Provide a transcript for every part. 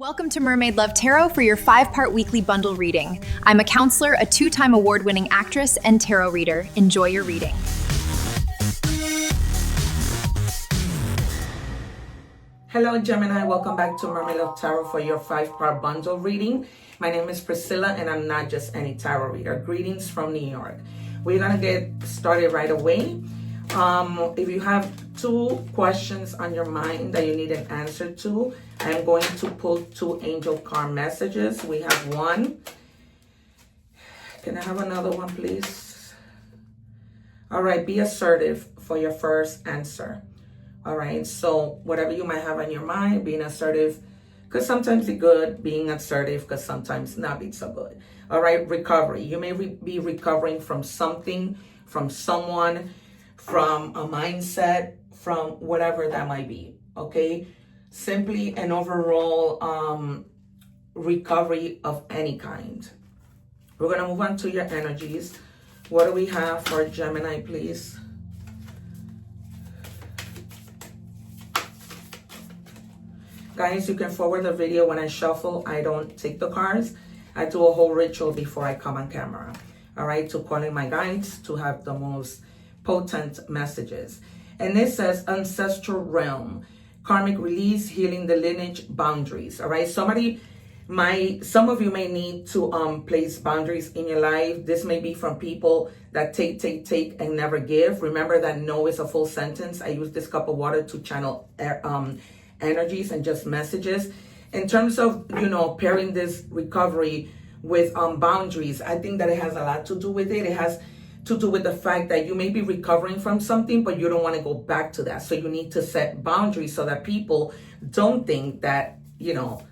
Welcome to Mermaid Love Tarot for your 5-part weekly bundle reading. I'm a counselor, a 2-time award-winning actress, and tarot reader. Enjoy your reading. Hello Gemini, welcome back to Mermaid Love Tarot for your 5-part bundle reading. My name is Priscilla and I'm not just any tarot reader. Greetings from New York. We're gonna get started right away. If you have 2 questions on your mind that you need an answer to, I'm going to pull 2 angel card messages. We have one. Can I have another one, please? All right, be assertive for your first answer. All right, so whatever you might have on your mind, being assertive, because sometimes it's good, being assertive, because sometimes not be so good. All right, recovery. You may be recovering from something, from someone, from a mindset, from whatever that might be, okay? Simply an overall recovery of any kind. We're gonna move on to your energies. What do we have for Gemini, please? Guys, you can forward the video when I shuffle. I don't take the cards. I do a whole ritual before I come on camera. All right, to call in my guides to have the most potent messages. And this says ancestral realm, karmic release, healing the lineage boundaries. All right, some of you may need to place boundaries in your life. This may be from people that take and never give. Remember that no is a full sentence. I use this cup of water to channel energies and just messages. In terms of, pairing this recovery with boundaries, I think that it has a lot to do with it. It has to do with the fact that you may be recovering from something, but you don't want to go back to that. So you need to set boundaries so that people don't think that,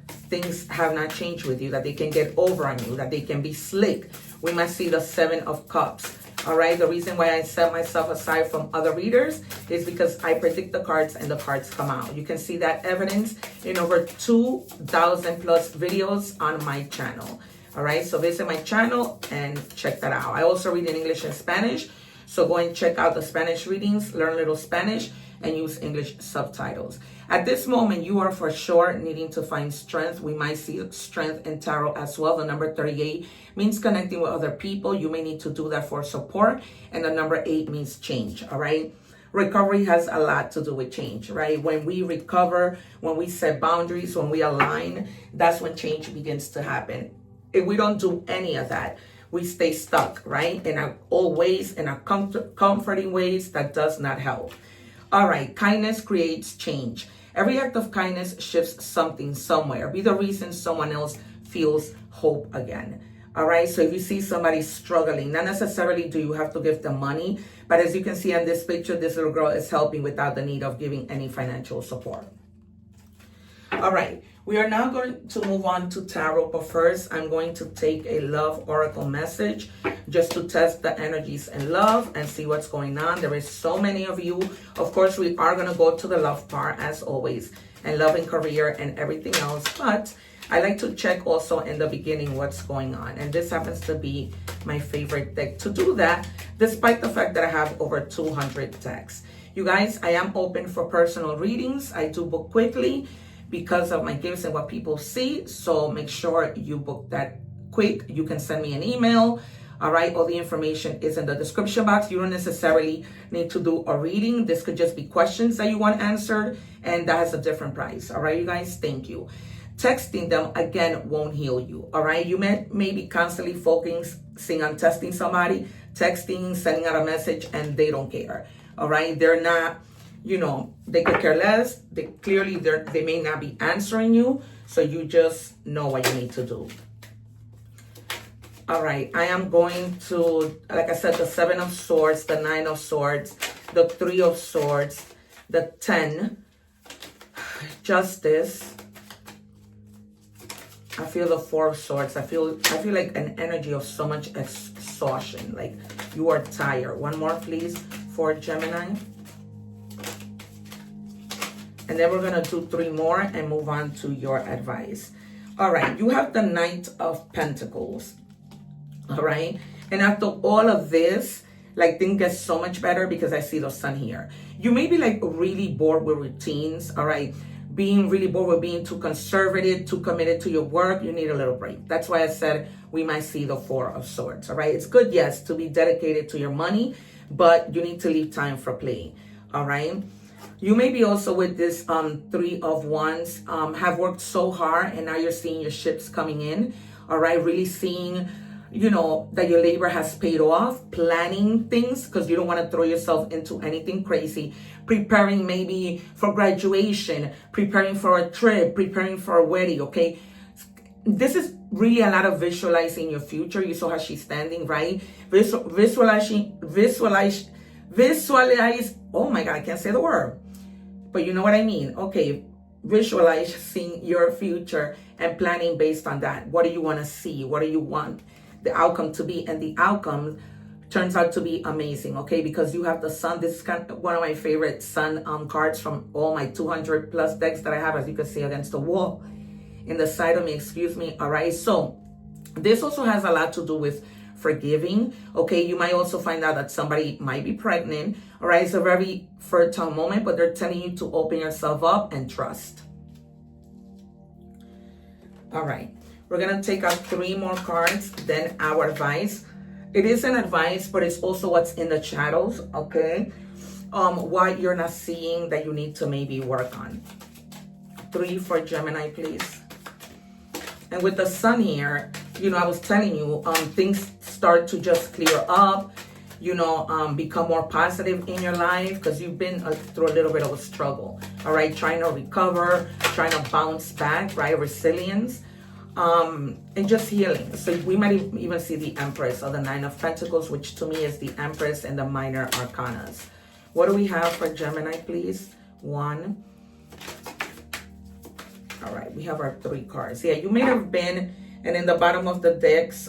things have not changed with you, that they can get over on you, that they can be slick. We might see the 7 of Cups. All right, the reason why I set myself aside from other readers is because I predict the cards and the cards come out. You can see that evidence in over 2,000 plus videos on my channel. All right, so visit my channel and check that out. I also read in English and Spanish, so go and check out the Spanish readings, learn a little Spanish, and use English subtitles. At this moment, you are for sure needing to find strength. We might see strength in tarot as well. The number 38 means connecting with other people. You may need to do that for support. And the number 8 means change, all right? Recovery has a lot to do with change, right? When we recover, when we set boundaries, when we align, that's when change begins to happen. If we don't do any of that, we stay stuck, right? In our old ways, in our comforting ways, that does not help. All right, kindness creates change. Every act of kindness shifts something somewhere. Be the reason someone else feels hope again. All right, so if you see somebody struggling, not necessarily do you have to give them money, but as you can see on this picture, this little girl is helping without the need of giving any financial support. All right, we are now going to move on to tarot, but first I'm going to take a love oracle message just to test the energies in love and see what's going on. There is so many of you. Of course, we are going to go to the love part as always, and love and career and everything else, but I like to check also in the beginning what's going on, and this happens to be my favorite deck to do that, despite the fact that I have over 200 decks. You guys, I am open for personal readings. I do book quickly because of my gifts and what people see. So make sure you book that quick. You can send me an email. All right, all the information is in the description box. You don't necessarily need to do a reading. This could just be questions that you want answered, and that has a different price. All right, you guys, thank you. Texting them, again, won't heal you. All right, you may be constantly focusing on testing somebody, texting, sending out a message, and they don't care. All right, they're not, they could care less. They may not be answering you, so you just know what you need to do. All right, I am going to, like I said, the 7 of Swords, the 9 of Swords, the 3 of Swords, the 10, Justice. I feel the 4 of Swords. I feel like an energy of so much exhaustion, like you are tired. One more, please, for Gemini. And then we're going to do 3 more and move on to your advice. All right, you have the Knight of Pentacles. All right, and after all of this, like, things get so much better because I see the Sun here. You may be like really bored with routines, all right, being really bored with being too conservative, too committed to your work, you need a little break. That's why I said we might see the Four of Swords, all right? It's good, yes, to be dedicated to your money, but you need to leave time for play, all right? You may be also with this Three of Wands, have worked so hard and now you're seeing your ships coming in, all right? Really seeing, you know, that your labor has paid off, planning things because you don't want to throw yourself into anything crazy, preparing maybe for graduation, preparing for a trip, preparing for a wedding, okay? This is really a lot of visualizing your future. You saw how she's standing, right? Visualize, oh my God, I can't say the word, but you know what I mean. Okay, visualizing your future and planning based on that. What do you want to see? What do you want the outcome to be? And the outcome turns out to be amazing, okay? Because you have the Sun. This is kind of one of my favorite Sun cards from all my 200 plus decks that I have, as you can see against the wall in the side of me, excuse me, all right? So this also has a lot to do with forgiving, okay? You might also find out that somebody might be pregnant, all right? It's a very fertile moment, but they're telling you to open yourself up and trust. All right, we're gonna take out 3 more cards, then our advice. It is an advice, but it's also what's in the shadows, okay? What you're not seeing that you need to maybe work on. 3 for Gemini, please. And with the Sun here, you know, I was telling you, things start to just clear up, you know, become more positive in your life because you've been through a little bit of a struggle, all right? Trying to recover, trying to bounce back, right? Resilience, and just healing. So we might even see the Empress or the Nine of Pentacles, which to me is the Empress and the minor arcanas. What do we have for Gemini, please? 1. All right, we have our 3 cards. Yeah, you may have been, and in the bottom of the decks,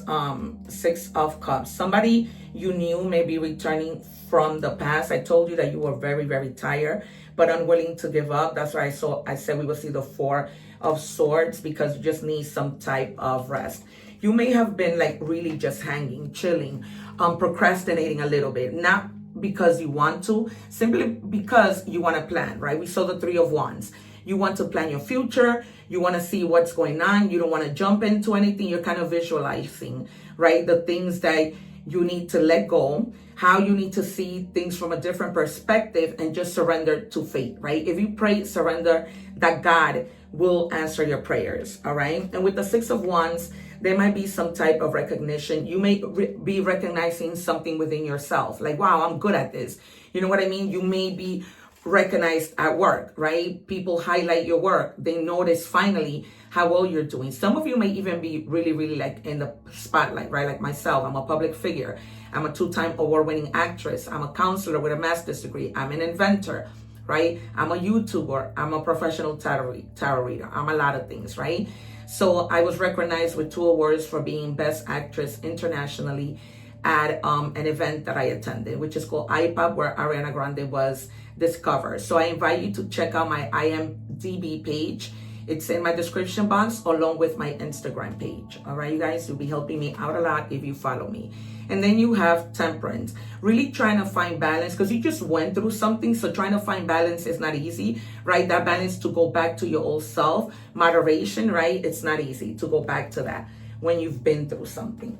6 of Cups. Somebody you knew may be returning from the past. I told you that you were very, very tired, but unwilling to give up. That's why I said we will see the 4 of Swords, because you just need some type of rest. You may have been like really just hanging, chilling, procrastinating a little bit, not because you want to, simply because you want to plan, right? We saw the 3 of Wands. You want to plan your future. You want to see what's going on. You don't want to jump into anything. You're kind of visualizing, right? The things that you need to let go, how you need to see things from a different perspective and just surrender to fate, right? If you pray, surrender, that God will answer your prayers, all right? And with the 6 of Wands, there might be some type of recognition. You may be recognizing something within yourself, like, wow, I'm good at this. You know what I mean? You may be recognized at work, right? People highlight your work. They notice finally how well you're doing. Some of you may even be really, really like in the spotlight, right? Like myself, I'm a public figure. I'm a 2-time award-winning actress. I'm a counselor with a master's degree. I'm an inventor, right? I'm a YouTuber. I'm a professional tarot reader. I'm a lot of things, right? So I was recognized with 2 awards for being Best Actress internationally at an event that I attended, which is called IPOP, where Ariana Grande was discovered. So I invite you to check out my IMDB page. It's in my description box along with my Instagram page. All right, you guys, you'll be helping me out a lot if you follow me. And then you have Temperance, really trying to find balance because you just went through something. So trying to find balance is not easy, right? That balance to go back to your old self, moderation, right? It's not easy to go back to that when you've been through something.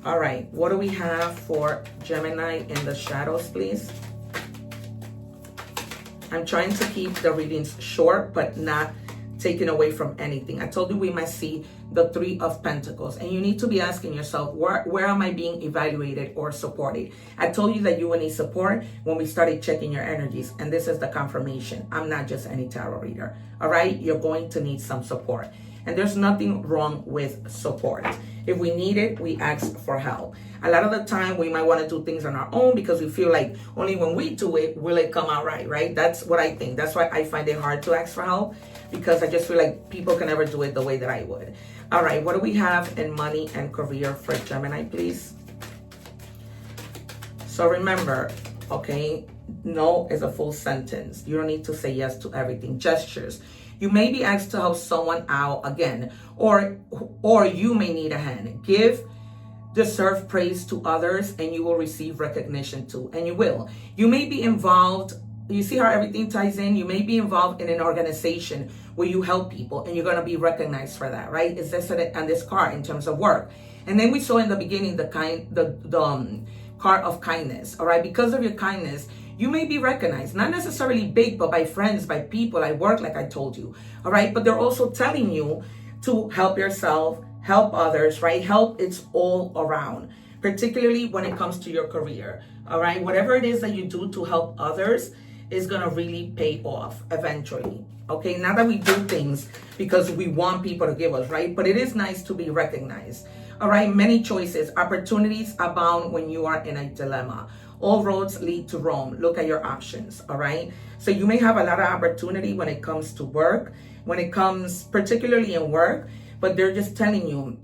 All right, what do we have for Gemini in the shadows, please? I'm trying to keep the readings short, but not taken away from anything. I told you we might see the 3 of Pentacles, and you need to be asking yourself, where am I being evaluated or supported? I told you that you will need support when we started checking your energies, and this is the confirmation. I'm not just any tarot reader, all right? You're going to need some support, and there's nothing wrong with support. If we need it, we ask for help. A lot of the time, we might want to do things on our own because we feel like only when we do it, will it come out right, right? That's what I think. That's why I find it hard to ask for help, because I just feel like people can never do it the way that I would. All right, what do we have in money and career for Gemini, please? So remember, okay, no is a full sentence. You don't need to say yes to everything. Gestures. You may be asked to help someone out again, or you may need a hand. Give, deserve praise to others, and you will receive recognition too, and you will. You may be involved, you see how everything ties in? You may be involved in an organization where you help people and you're going to be recognized for that, right? It's this on this card in terms of work. And then we saw in the beginning the card of kindness, all right? Because of your kindness, you may be recognized, not necessarily big, but by friends, by people at work, like I told you, all right? But they're also telling you to help yourself, help others, right? Help, it's all around, particularly when it comes to your career, all right? Whatever it is that you do to help others is gonna really pay off eventually, okay? Not that we do things because we want people to give us, right? But it is nice to be recognized, all right? Many choices, opportunities abound when you are in a dilemma. All roads lead to Rome. Look at your options, all right? So you may have a lot of opportunity when it comes to work, when it comes particularly in work, but they're just telling you,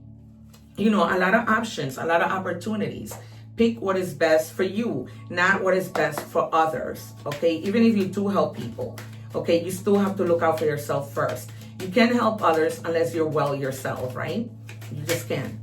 you know, a lot of options, a lot of opportunities. Pick what is best for you, not what is best for others, okay? Even if you do help people, okay, you still have to look out for yourself first. You can't help others unless you're well yourself, right? You just can't.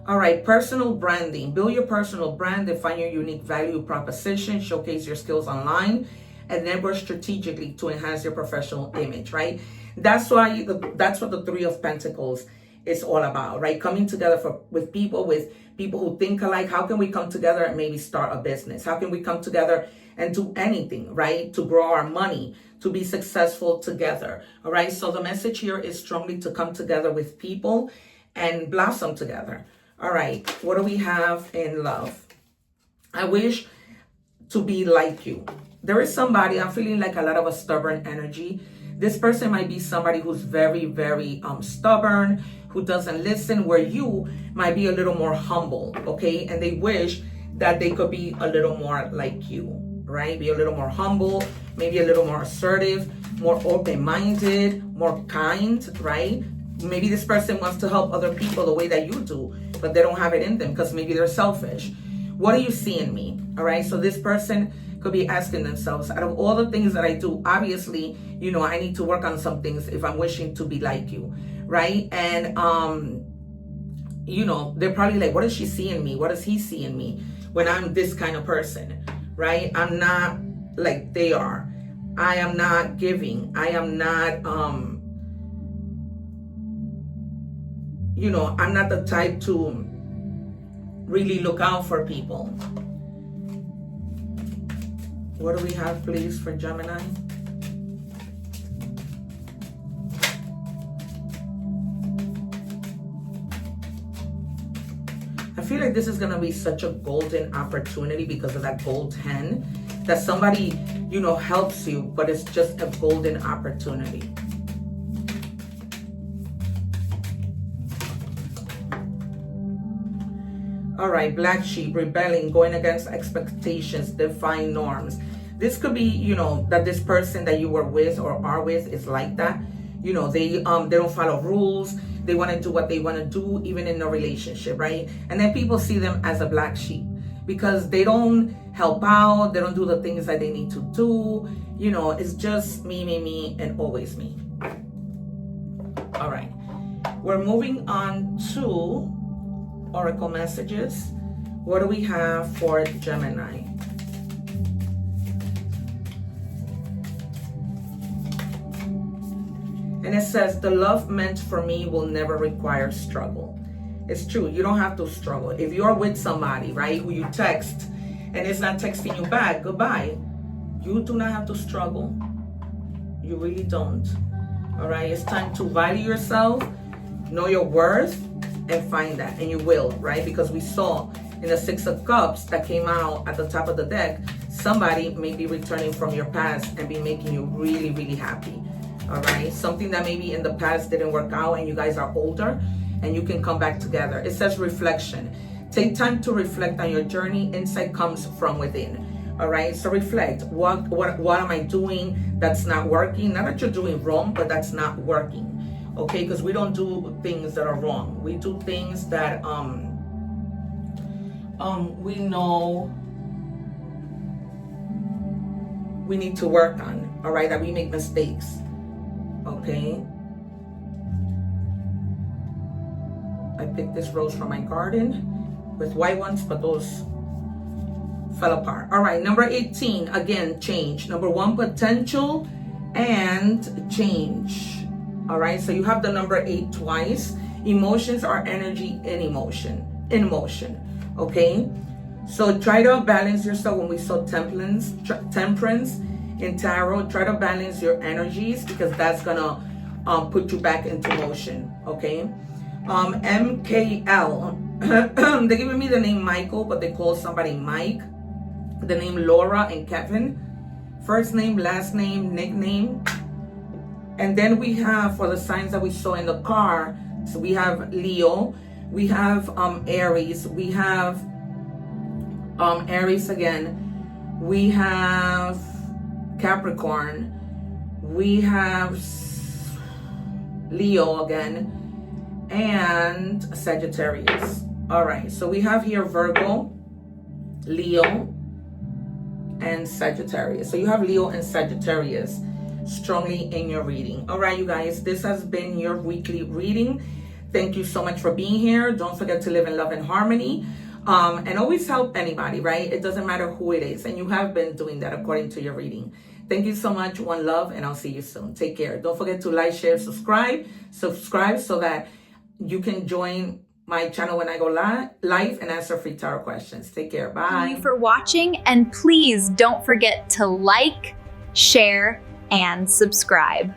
All right, personal branding. Build your personal brand, define your unique value proposition, showcase your skills online, and network strategically to enhance your professional image, right? That's why that's what the Three of Pentacles is all about, right? Coming together with people who think alike. How can we come together and maybe start a business? How can we come together and do anything, right? To grow our money, to be successful together, all right? So the message here is strongly to come together with people and blossom together. All right, what do we have in love? I wish to be like you. There is somebody, I'm feeling like a lot of a stubborn energy. This person might be somebody who's very, very stubborn, who doesn't listen, where you might be a little more humble, okay? And they wish that they could be a little more like you, right? Be a little more humble, maybe a little more assertive, more open-minded, more kind, right? Maybe this person wants to help other people the way that you do, but they don't have it in them because maybe they're selfish. What do you see in me? All right. So this person could be asking themselves, out of all the things that I do, obviously, you know, I need to work on some things if I'm wishing to be like you. Right. And, you know, they're probably like, what does she see in me? What does he see in me when I'm this kind of person? Right. I'm not like they are. I am not giving. I am not, you know, I'm not the type to really look out for people. What do we have, please, for Gemini? I feel like this is going to be such a golden opportunity because of that gold hen, that somebody, you know, helps you, but it's just a golden opportunity. All right, black sheep, rebelling, going against expectations, defying norms. This could be, you know, that this person that you were with or are with is like that. You know, they don't follow rules. They want to do what they want to do, even in a relationship, right? And then people see them as a black sheep because they don't help out. They don't do the things that they need to do. You know, it's just me, and always me. All right, we're moving on to Oracle messages. What do we have for Gemini? And it says, the love meant for me will never require struggle. It's true, you don't have to struggle. If you're with somebody, right, who you text and it's not texting you back, goodbye. You do not have to struggle. You really don't. All right, it's time to value yourself, know your worth, and find that, and you will, right? Because we saw in the Six of Cups that came out at the top of the deck, somebody may be returning from your past and be making you really, really happy. All right, something that maybe in the past didn't work out and you guys are older and you can come back together. It says reflection. Take time to reflect on your journey. Insight comes from within. All right, so reflect. What am I doing that's not working? Not that you're doing wrong, but that's not working. Okay, because we don't do things that are wrong. We do things that we know we need to work on. All right, that we make mistakes. Okay. I picked this rose from my garden with white ones, but those fell apart. All right, number 18, again, change. Number 1, potential and change. All right, so you have the number 8 twice. Emotions are energy in motion, okay? So try to balance yourself. When we saw temperance in tarot, try to balance your energies, because that's gonna put you back into motion, okay? MKL, they're giving me the name Michael, but they call somebody Mike. The name Laura and Kevin. First name, last name, nickname. And then we have, for the signs that we saw in the car, so we have Leo, we have Aries, we have Aries again, we have Capricorn, we have Leo again, and Sagittarius. All right, so we have here Virgo, Leo, and Sagittarius. So you have Leo and Sagittarius strongly in your reading. All right, you guys, this has been your weekly reading. Thank you so much for being here. Don't forget to live in love and harmony, and always help anybody, right? It doesn't matter who it is, and you have been doing that according to your reading. Thank you so much. One love, and I'll see you soon. Take care. Don't forget to like, share, subscribe so that you can join my channel when I go live and answer free tarot questions. Take care. Bye. Thank you for watching, and please don't forget to like, share, and subscribe.